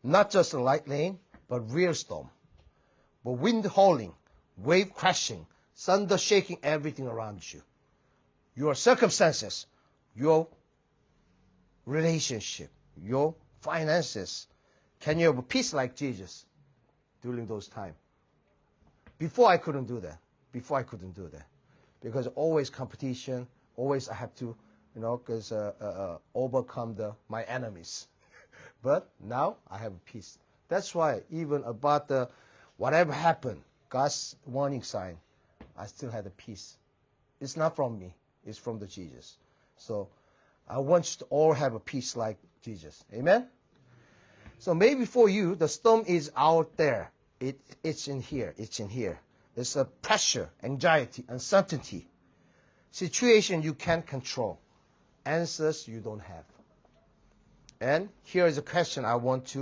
Not just a light rain, but real storm. But wind howling, wave crashing, thunder shaking everything around you. Your circumstances, your relationship, your finances. Can you have a peace like Jesus during those times? Before I couldn't do that. Because always competition, always I have to, because overcome my enemies. But now I have peace. That's why even about whatever happened, God's warning sign, I still had a peace. It's not from me. It's from the Jesus. So I want you to all have a peace like Jesus. Amen? So maybe for you, the storm is out there. It's in here. There's a pressure, anxiety, uncertainty. Situation you can't control. Answers you don't have. And here is a question I want to